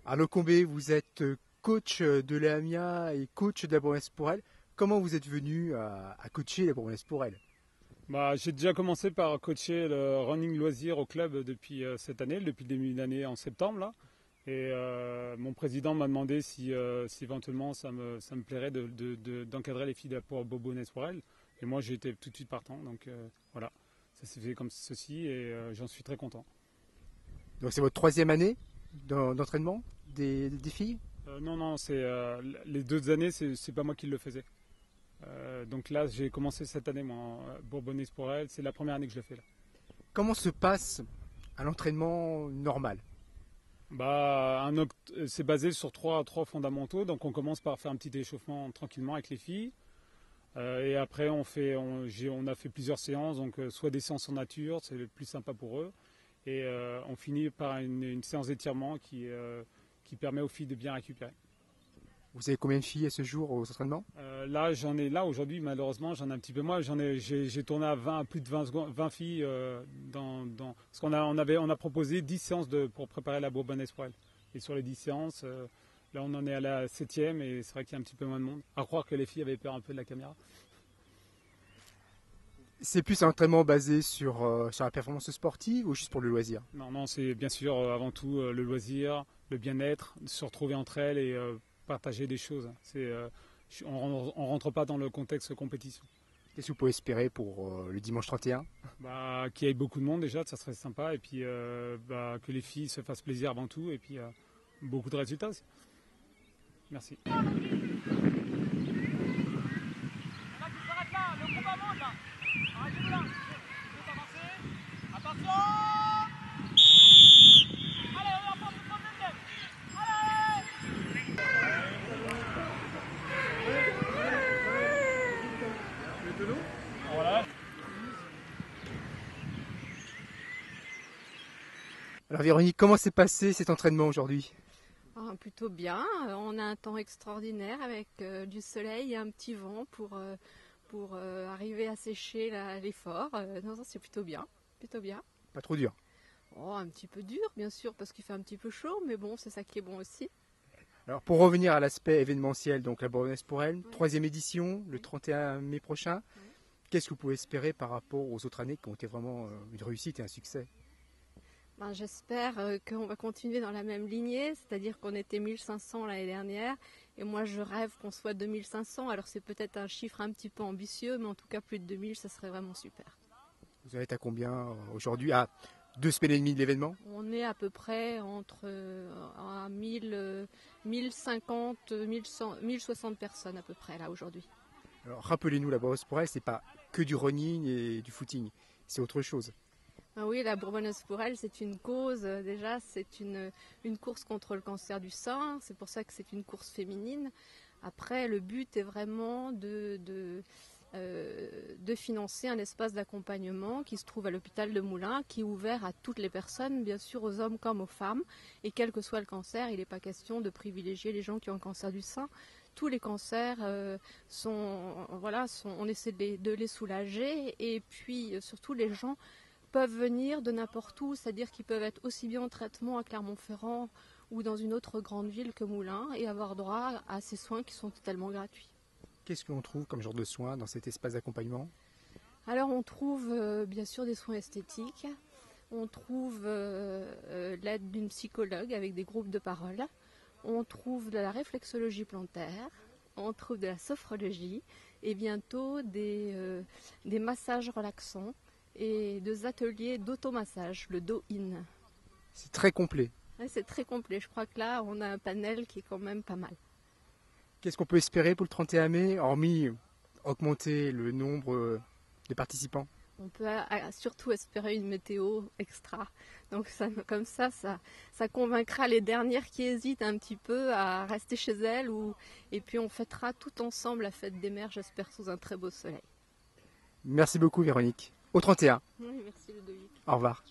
Arnaud Combé, vous êtes coach de l'AMIA et coach de la Bourgogne pour elle. Comment vous êtes venu à coacher la Bourgogne pour elle? J'ai déjà commencé par coacher le running loisir au club depuis cette année, depuis le début d'année en septembre. Là. Et mon président m'a demandé si éventuellement ça me plairait d'encadrer les filles de la Bourgogne pour elle. Et moi j'ai été tout de suite partant. Donc voilà, ça s'est fait comme ceci et j'en suis très content. Donc c'est votre troisième année d'entraînement des filles? Non, c'est les 2 années, c'est pas moi qui le faisais. Donc là, j'ai commencé cette année, moi, en Bourbonnaise pour elle. C'est la première année que je le fais là. Comment se passe un entraînement normal? C'est basé sur trois fondamentaux. Donc on commence par faire un petit échauffement tranquillement avec les filles. Et après, on a fait plusieurs séances, donc soit des séances en nature, c'est le plus sympa pour eux. Et on finit par une séance d'étirement qui permet aux filles de bien récupérer. Vous avez combien de filles à ce jour aux entraînements? Là aujourd'hui malheureusement j'en ai un petit peu moins. J'ai tourné à plus de 20 filles parce qu'on a proposé 10 séances pour préparer la Bourbonnaise pour elle. Et sur les 10 séances, là on en est à la 7e et c'est vrai qu'il y a un petit peu moins de monde. À croire que les filles avaient peur un peu de la caméra. C'est plus un entraînement basé sur la performance sportive ou juste pour le loisir? Non, c'est bien sûr avant tout le loisir, le bien-être, se retrouver entre elles et partager des choses. On ne rentre pas dans le contexte compétition. Qu'est-ce que vous pouvez espérer pour le dimanche 31? Qu'il y ait beaucoup de monde déjà, ça serait sympa. Et puis que les filles se fassent plaisir avant tout. Et puis beaucoup de résultats aussi. Merci. Alors Véronique, comment s'est passé cet entraînement aujourd'hui? Plutôt bien, on a un temps extraordinaire avec du soleil et un petit vent pour arriver à sécher l'effort. Non, c'est plutôt bien, plutôt bien. Pas trop dur? Un petit peu dur bien sûr parce qu'il fait un petit peu chaud, mais bon, c'est ça qui est bon aussi. Alors pour revenir à l'aspect événementiel, donc la Bourgogne pour elle, troisième édition, le 31 mai prochain, qu'est-ce que vous pouvez espérer par rapport aux autres années qui ont été vraiment une réussite et un succès? J'espère qu'on va continuer dans la même lignée, c'est-à-dire qu'on était 1500 l'année dernière, et moi je rêve qu'on soit 2500, alors c'est peut-être un chiffre un petit peu ambitieux, mais en tout cas plus de 2000, ça serait vraiment super. Vous allez être à combien aujourd'hui? À 2 semaines et demie de l'événement? On est à peu près entre 1050, 1060 personnes à peu près là aujourd'hui. Alors rappelez-nous, la Bourgogne pour elle, c'est pas que du running et du footing, c'est autre chose. Oui, la Bourbonnaise pour elle, c'est une cause, déjà c'est une course contre le cancer du sein, c'est pour ça que c'est une course féminine. Après, le but est vraiment de financer un espace d'accompagnement qui se trouve à l'hôpital de Moulins, qui est ouvert à toutes les personnes, bien sûr aux hommes comme aux femmes. Et quel que soit le cancer, il n'est pas question de privilégier les gens qui ont un cancer du sein. Tous les cancers on essaie de les soulager, et puis surtout les gens peuvent venir de n'importe où, c'est-à-dire qu'ils peuvent être aussi bien en traitement à Clermont-Ferrand ou dans une autre grande ville que Moulins et avoir droit à ces soins qui sont totalement gratuits. Qu'est-ce que l'on trouve comme genre de soins dans cet espace d'accompagnement? Alors on trouve bien sûr des soins esthétiques, on trouve l'aide d'une psychologue avec des groupes de parole, on trouve de la réflexologie plantaire, on trouve de la sophrologie et bientôt des massages relaxants et des ateliers d'automassage, le Do-In. C'est très complet. Ouais, c'est très complet, je crois que là on a un panel qui est quand même pas mal. Qu'est-ce qu'on peut espérer pour le 31 mai, hormis augmenter le nombre de participants? On peut surtout espérer une météo extra. Donc comme ça convaincra les dernières qui hésitent un petit peu à rester chez elles. Et puis on fêtera tout ensemble la fête des mères, j'espère, sous un très beau soleil. Merci beaucoup Véronique. Au 31. Oui, merci Ludovic. Au revoir.